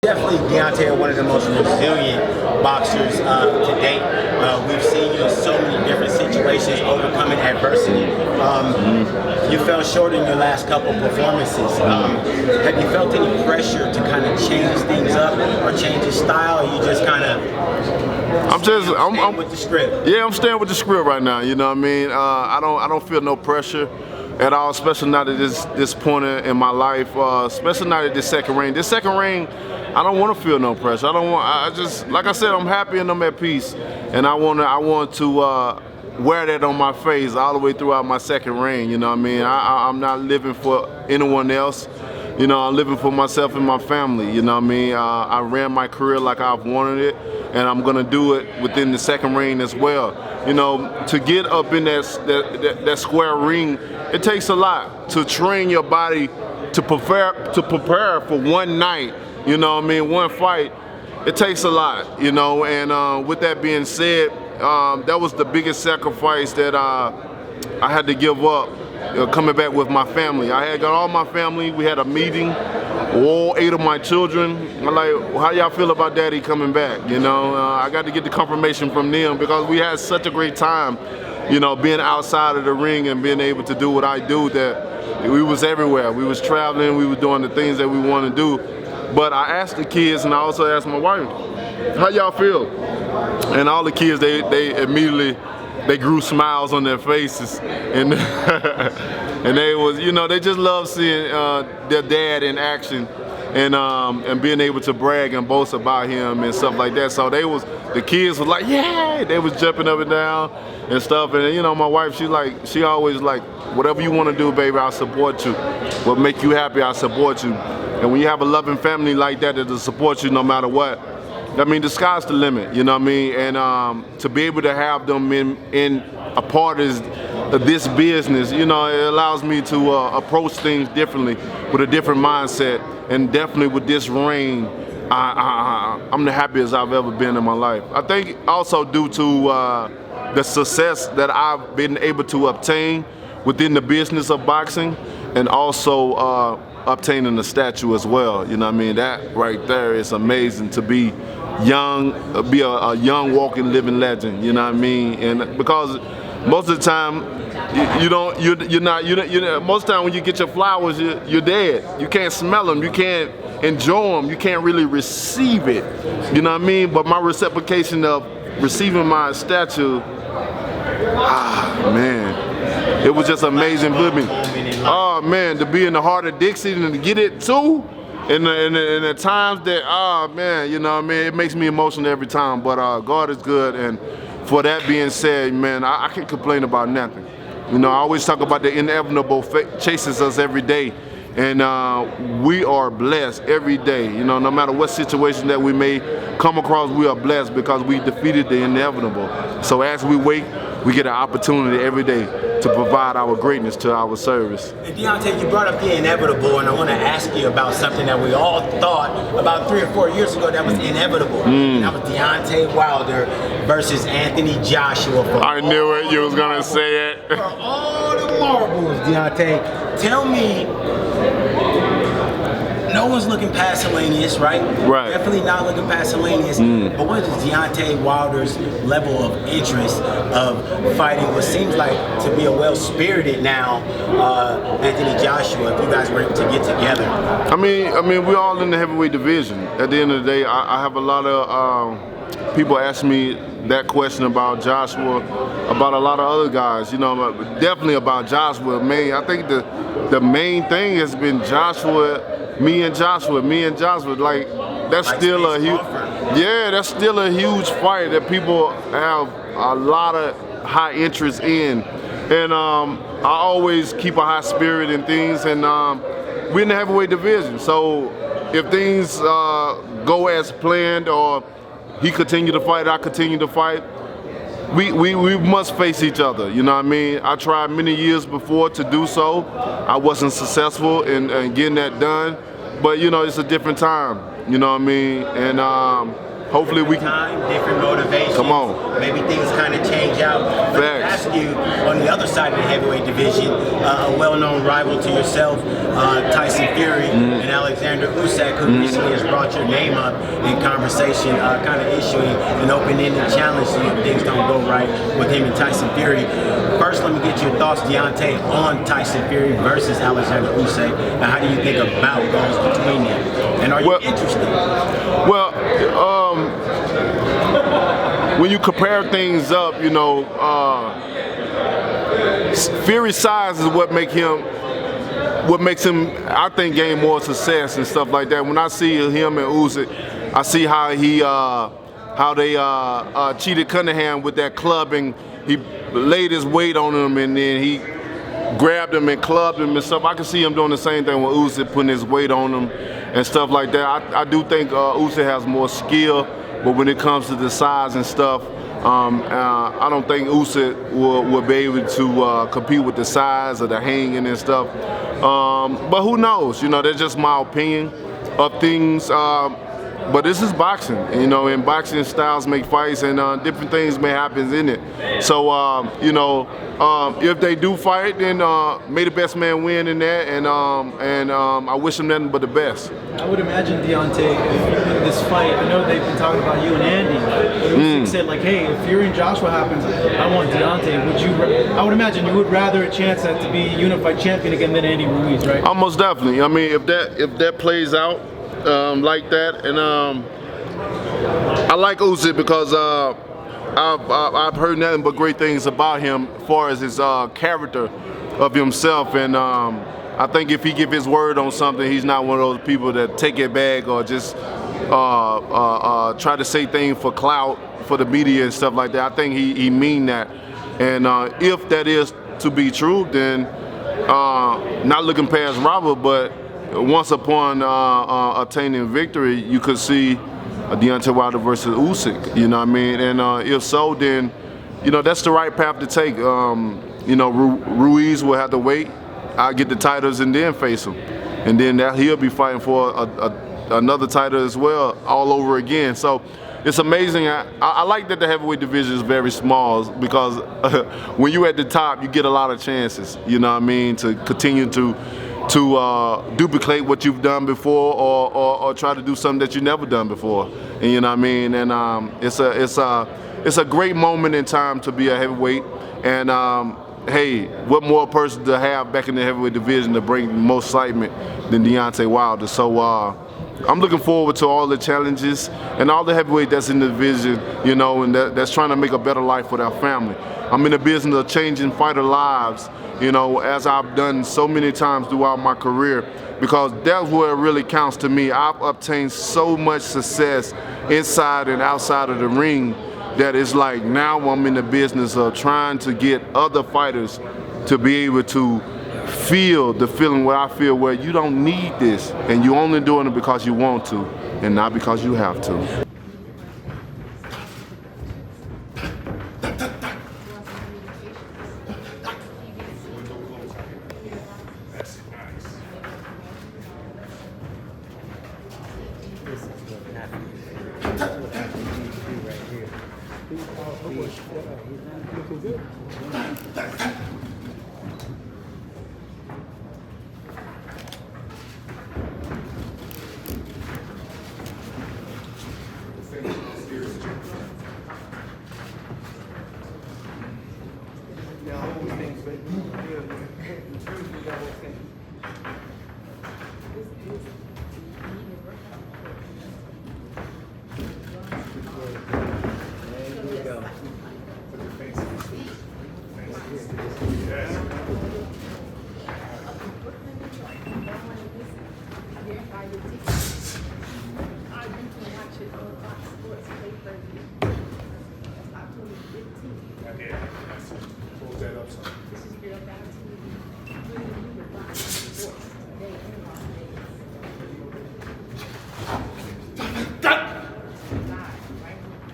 Definitely, Deontay, one of the most resilient boxers to date. We've seen you in so many different situations, overcoming adversity. You fell short in your last couple performances. Have you felt any pressure to kind of change things up or change your style, or you just kind of I'm with the script? Yeah, I'm staying with the script right now. You know what I mean? I don't feel no pressure at all, especially not at this point in my life, especially not at this second ring. This second ring, I don't want to feel no pressure. I just, like I said, I'm happy and I'm at peace, and I want to wear that on my face all the way throughout my second ring. You know what I mean? I'm not living for anyone else. You know, I'm living for myself and my family. You know what I mean? I ran my career like I've wanted it, and I'm gonna do it within the second ring as well. You know, to get up in that square ring, it takes a lot to train your body to prepare for one night. You know what I mean? One fight, it takes a lot, you know, and with that being said, that was the biggest sacrifice that I had to give up, coming back with my family. I had got all my family, we had a meeting, all 8 of my children. I'm like, how y'all feel about daddy coming back? You know, I got to get the confirmation from them because we had such a great time, you know, being outside of the ring and being able to do what I do, that we was everywhere. We was traveling, we were doing the things that we want to do. But I asked the kids, and I also asked my wife, how y'all feel? And all the kids, they immediately, they grew smiles on their faces. And and they was, you know, they just love seeing their dad in action and being able to brag and boast about him and stuff like that. So the kids was like, yeah, they was jumping up and down and stuff. And you know, my wife, she always like, whatever you want to do, baby, I'll support you. What make you happy, I'll support you. And when you have a loving family like that that'll support you no matter what, I mean, the sky's the limit, you know what I mean? And to be able to have them in a part of this business, you know, it allows me to approach things differently with a different mindset. And definitely with this ring, I'm the happiest I've ever been in my life. I think also due to the success that I've been able to obtain within the business of boxing, and also obtaining the statue as well. You know what I mean? That right there is amazing, to be young, be a young walking living legend. You know what I mean? And because most of the time most of the time when you get your flowers, you're dead. You can't smell them, you can't enjoy them, you can't really receive it. You know what I mean? But my reciprocation of receiving my statue, man, it was just amazing with me. Oh man, to be in the heart of Dixie and to get it too, in the times that, oh man, you know what I mean, it makes me emotional every time. But God is good, and for that being said, man, I can't complain about nothing. You know, I always talk about the inevitable chases us every day, and we are blessed every day. You know, no matter what situation that we may come across, we are blessed because we defeated the inevitable. So as we wake, we get an opportunity every day to provide our greatness to our service. And Deontay, you brought up the inevitable, and I want to ask you about something that we all thought about 3 or 4 years ago that was inevitable. And that was Deontay Wilder versus Anthony Joshua. I knew it, you was going to say it. For all the marbles, Deontay, tell me, no one's looking past Hellenius, right? Right. Definitely not looking past Hellenius. But what is Deontay Wilder's level of interest of fighting what seems like to be a well-spirited now Anthony Joshua, if you guys were to get together? I mean, we're all in the heavyweight division. At the end of the day, I have a lot of people ask me that question about Joshua, about a lot of other guys, you know, definitely about Joshua. Man, I think the main thing has been Joshua. Me and Joshua, like that's still a huge, that's still a huge fight that people have a lot of high interest in, and I always keep a high spirit in things, and we're in the heavyweight division, so if things go as planned, or he continue to fight, I continue to fight, we must face each other, you know what I mean? I tried many years before to do so. I wasn't successful in getting that done, but you know, it's a different time, you know what I mean? And hopefully we can. Time, different motivations. Come on. Maybe things kind of change out. Let me ask you, on the other side of the heavyweight division, a well-known rival to yourself, Tyson Fury and Oleksandr Usyk, who recently has brought your name up in conversation, kind of issuing an open-ended challenge if things don't go right with him and Tyson Fury. First, let me get your thoughts, Deontay, on Tyson Fury versus Oleksandr Usyk, and how do you think a bout goes between them? And are you interested? Well, when you compare things up, you know, Fury's size is what makes him, I think, gain more success and stuff like that. When I see him and Usyk, I see how they cheated Cunningham with that clubbing. He laid his weight on him and then he grabbed him and clubbed him and stuff. I can see him doing the same thing with Usyk, putting his weight on him and stuff like that. I do think Usyk has more skill, but when it comes to the size and stuff, I don't think Usyk will be able to compete with the size or the hanging and stuff. But who knows? You know, that's just my opinion of things. But this is boxing, you know, and boxing styles make fights, and different things may happen in it. So, you know, if they do fight, then may the best man win in that, and I wish them nothing but the best. I would imagine, Deontay, in this fight, I know they've been talking about you and Andy. Usyk said, like, hey, if Fury and Joshua happens, I want Deontay. Would you? I would imagine you would rather a chance at to be unified champion again than Andy Ruiz, right? Almost definitely. I mean, if that plays out like that, and I like Usyk because I've heard nothing but great things about him as far as his character of himself, and I think if he give his word on something, he's not one of those people that take it back or just try to say things for clout for the media and stuff like that. I think he mean that, and if that is to be true, then not looking past Robert, but once upon attaining victory, you could see Deontay Wilder versus Usyk, you know what I mean? And if so, then, you know, that's the right path to take. You know, Ruiz will have to wait. I'll get the titles and then face him. And then he'll be fighting for another title as well, all over again. So it's amazing. I like that the heavyweight division is very small because when you're at the top, you get a lot of chances, you know what I mean, to continue to duplicate what you've done before, or try to do something that you've never done before, and you know what I mean. And it's a great moment in time to be a heavyweight. And hey, what more person to have back in the heavyweight division to bring more excitement than Deontay Wilder? So I'm looking forward to all the challenges and all the heavyweight that's in the division, you know, and that's trying to make a better life for their family. I'm in the business of changing fighter lives, you know, as I've done so many times throughout my career, because that's where it really counts to me. I've obtained so much success inside and outside of the ring that it's like now I'm in the business of trying to get other fighters to be able to feel the feeling where I feel, where you don't need this and you're only doing it because you want to and not because you have to. Close that up some.